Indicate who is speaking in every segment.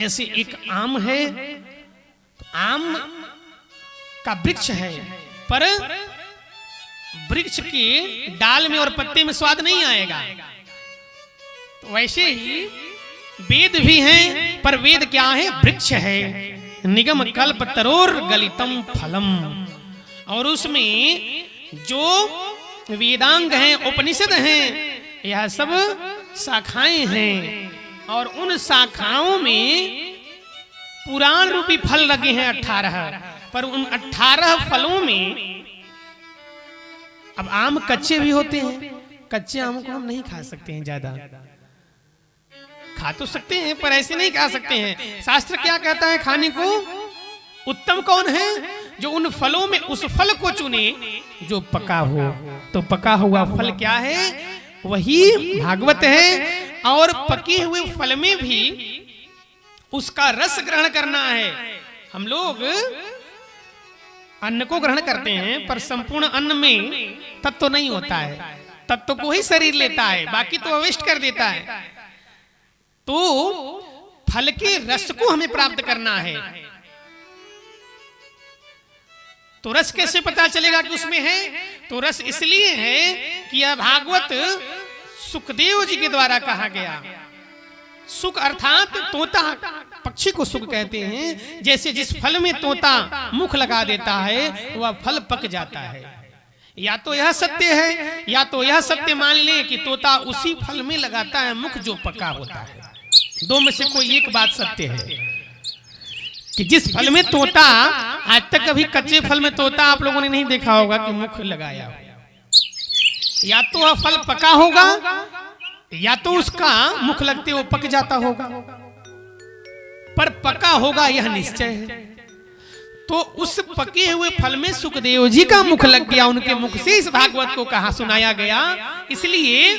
Speaker 1: ऐसे एक आम है, आम का वृक्ष है, पर वृक्ष के डाल में और पत्ते में स्वाद नहीं आएगा। तो वैसे ही वेद भी हैं, पर वेद क्या है? वृक्ष है। निगम कल्प तरोर गलितम फलम, और उसमें जो वेदांग हैं, उपनिषद हैं, यह सब शाखाएं हैं, और उन शाखाओं में पुराण रूपी फल लगे हैं 18। पर उन 18 फलों में अब आम कच्चे भी होते हैं, कच्चे आम को हम नहीं खा सकते हैं, ज्यादा खा तो सकते हैं पर ऐसे नहीं खा सकते हैं। शास्त्र क्या कहता है? खाने को उत्तम कौन है? जो उन फलों में उस फल को चुने जो पका हो। तो पका हुआ फल क्या है? वही भागवत है। और पके हुए फल में भी उसका रस ग्रहण करना है। हम लोग अन्न को ग्रहण करते हैं, पर संपूर्ण अन्न में तत्व नहीं होता है, तत्व को ही शरीर लेता है, बाकी तो अवेस्ट कर देता है। तो फल के रस को हमें प्राप्त करना है। तो रस कैसे पता चलेगा कि उसमें है? तो रस इसलिए है कि यह भागवत सुखदेव जी के द्वारा कहा गया। सुख अर्थात तोता, पक्षी को सुख कहते हैं। जैसे जिस फल में तोता मुख लगा देता है वह फल पक जाता है। या तो यह सत्य है, या तो यह सत्य मान ले कि तोता उसी फल में लगाता है मुख जो पका होता है। दो में से कोई एक बात सत्य है कि जिस फल में तोता, आज तक कभी कच्चे फल में तोता आप लोगों ने नहीं देखा होगा कि मुख लगाया हो। या तो वह फल पका होगा, या तो उसका मुख लगते वो पक जाता होगा, पर पका होगा यह निश्चय है। तो उस पके हुए फल में सुखदेव जी का मुख लग गया, उनके मुख से इस भागवत को कहा सुनाया गया। इसलिए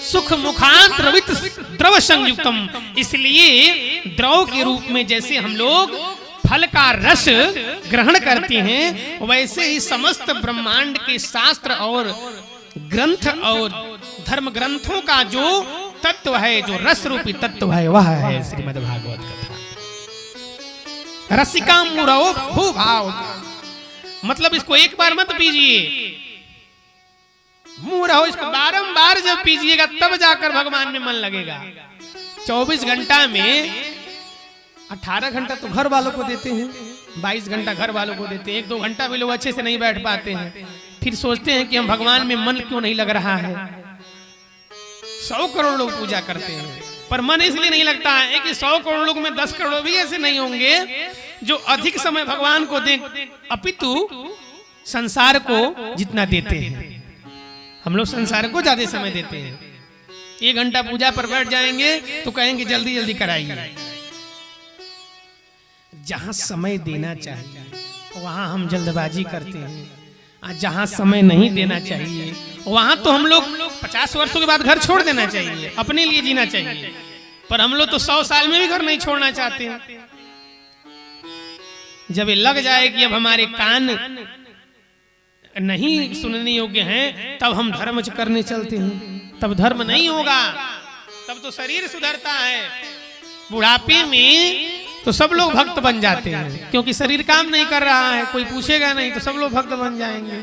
Speaker 1: सुख मुखांत रवित द्रव संयुक्तम, इसलिए द्रव के रूप में जैसे हम लोग फल का रस ग्रहण करते हैं, वैसे ही समस्त ब्रह्मांड के शास्त्र और ग्रंथ और धर्म ग्रंथों का जो तत्व है, जो रस रूपी तत्व है, वह है श्रीमद् भागवत कथा। रसिका मुरौ भू भाव, मतलब इसको एक बार मत पीजिए, मुंह रहो, इसको बारंबार जब पीजिएगा तब जाकर भगवान में मन लगेगा। 24 घंटा में 18 घंटा तो घर वालों को देते हैं, 22 घंटा घर वालों को देते हैं, 1-2 घंटा भी लोग अच्छे से नहीं बैठ पाते हैं। फिर सोचते हैं कि हम भगवान में मन क्यों नहीं लग रहा है। 100 करोड़ लोग पूजा करते हैं, पर मन इसलिए नहीं लगता है कि 100 करोड़ लोग में 10 करोड़ भी ऐसे नहीं होंगे जो अधिक समय भगवान को दें, अपितु संसार को जितना देते हैं। हम लोग संसार को ज्यादा समय देते हैं। 1 घंटा पूजा पर बैठ जाएंगे तो कहेंगे जल्दी जल्दी कराइए। जहां समय देना चाहिए वहां हम जल्दबाजी करते हैं, और जहां समय नहीं देना चाहिए वहां तो हम लोग 50 वर्षों के बाद घर छोड़ देना चाहिए, अपने लिए जीना चाहिए। पर हम लोग तो 100 साल में भी घर नहीं छोड़ना चाहते हैं। जब ये लग जाए कि अब हमारे कान नहीं सुनने योग्य हैं, तब हम धर्म करने चलते हैं। तब धर्म नहीं होगा, तब तो शरीर सुधरता है। बुढ़ापे में तो सब लोग भक्त बन जाते हैं, क्योंकि शरीर काम नहीं कर रहा है, कोई पूछेगा नहीं तो सब लोग भक्त बन जाएंगे।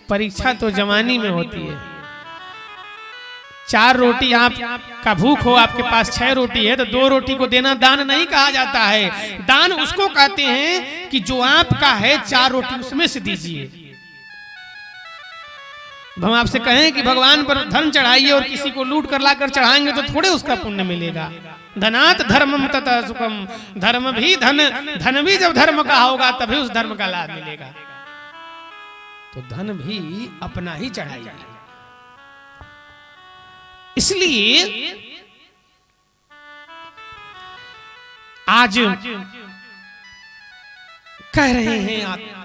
Speaker 1: परीक्षा तो जवानी में होती है। 4 रोटी आप का भूख हो, आपके पास 6 रोटी है, तो 2 रोटी को देना दान नहीं कहा जाता है। दान उसको कहते हैं कि जो आपका है 4 रोटी उसमें से दीजिए। हम आपसे कहें कि भगवान पर धन चढ़ाइए और किसी को लूट कर लाकर चढ़ाएंगे तो थोड़े उसका पुण्य मिलेगा। धनात धर्मम तथा सुखम, धर्म भी धन भी जब धर्म का होगा तभी उस धर्म का लाभ मिलेगा। तो धन भी अपना ही चढ़ाइए। इसलिए आज कह रहे हैं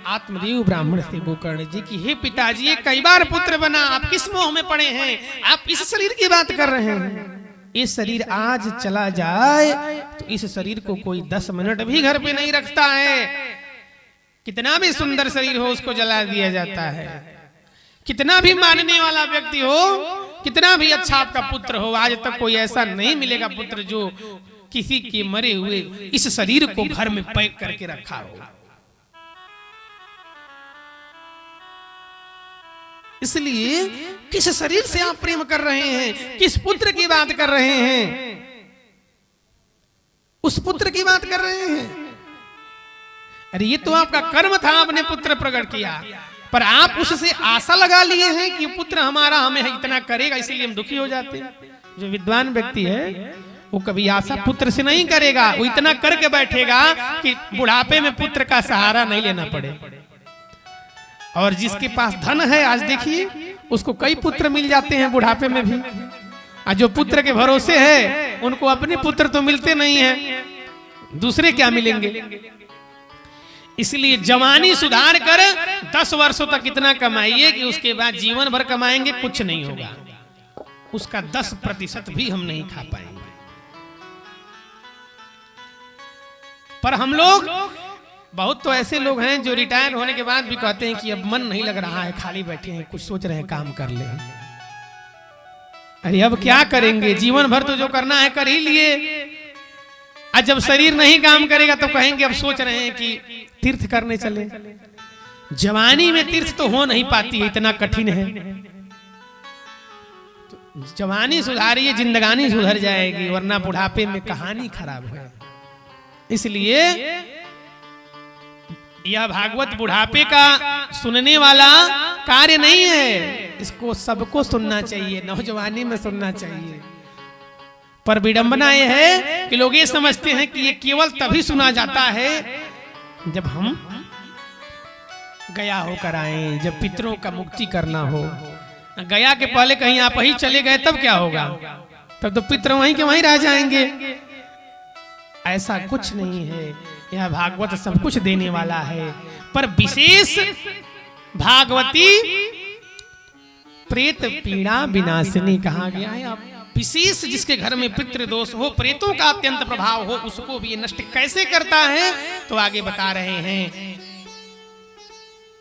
Speaker 1: आत्मदेव ब्राह्मण से गोकर्ण जी की, हे पिताजी ये कई बार पुत्र बना, आप किस मोह में पड़े हैं? आप इस शरीर की बात कर रहे हैं। ये शरीर आज चला जाए तो इस शरीर को कोई 10 मिनट भी घर पे नहीं रखता है। कितना भी सुंदर शरीर हो उसको जला दिया जाता है। कितना भी मानने वाला व्यक्ति हो, कितना भी अच्छा आपका पुत्र हो, आज तक कोई ऐसा नहीं मिलेगा पुत्र जो किसी के मरे हुए इस शरीर को घर में पैक करके रखा हो। इसलिए किस शरीर से आप प्रेम कर रहे हैं, किस पुत्र की बात कर रहे हैं, उस पुत्र की बात कर रहे हैं। अरे ये तो आपका कर्म था, आपने पुत्र प्रकट किया, पर आप उससे आशा लगा लिए हैं कि पुत्र हमारा हमें इतना करेगा, इसलिए हम दुखी हो जाते हैं। जो विद्वान व्यक्ति है वो कभी आशा पुत्र से नहीं करेगा, वो इतना करके बैठेगा कि बुढ़ापे में पुत्र का सहारा नहीं लेना पड़े। और जिसके पास धन है, आज देखिए उसको कई पुत्र मिल जाते हैं बुढ़ापे में भी, और जो पुत्र के भरोसे है उनको अपने पुत्र तो मिलते नहीं हैं, दूसरे क्या मिलेंगे। इसलिए जवानी सुधार कर 10 वर्षों तक इतना कमाइए कि उसके बाद जीवन भर कमाएंगे कुछ नहीं होगा, उसका 10% भी हम नहीं खा पाएंगे। पर हम लोग बहुत तो ऐसे लोग हैं जो रिटायर होने के बाद भी कहते हैं कि अब मन नहीं लग रहा है, खाली बैठे हैं, कुछ सोच रहे हैं काम कर ले। अरे अब क्या करेंगे, जीवन भर तो जो करना है कर ही लिए, आज जब शरीर नहीं काम करेगा तो कहेंगे अब सोच रहे हैं कि तीर्थ करने चले। जवानी में तीर्थ तो हो नहीं पाती है, इतना कठिन है। तो जवानी सुधारिए, जिंदगानी सुधर जाएगी, वरना बुढ़ापे में कहानी खराब है। इसलिए यह भागवत बुढ़ापे का सुनने वाला कार्य नहीं है, इसको सबको सुनना चाहिए, नौजवानी में सुनना चाहिए। पर विडंबना यह है कि लोग ये समझते हैं कि ये केवल तभी सुना जाता है जब हम गया होकर आए, जब पितरों का मुक्ति करना हो। गया के पहले कहीं आप ही चले गए तब क्या होगा, तब तो पितर वहीं के वहीं रह जाएंगे। ऐसा कुछ नहीं है, यह भागवत सब कुछ देने वाला है। पर विशेष भागवती प्रेत पीड़ा विनाशिनी कहा गया है। अब विशेष जिसके घर में पितृ दोष हो, प्रेतों का अत्यंत प्रभाव हो, उसको भी ये नष्ट कैसे करता है, तो आगे बता रहे हैं।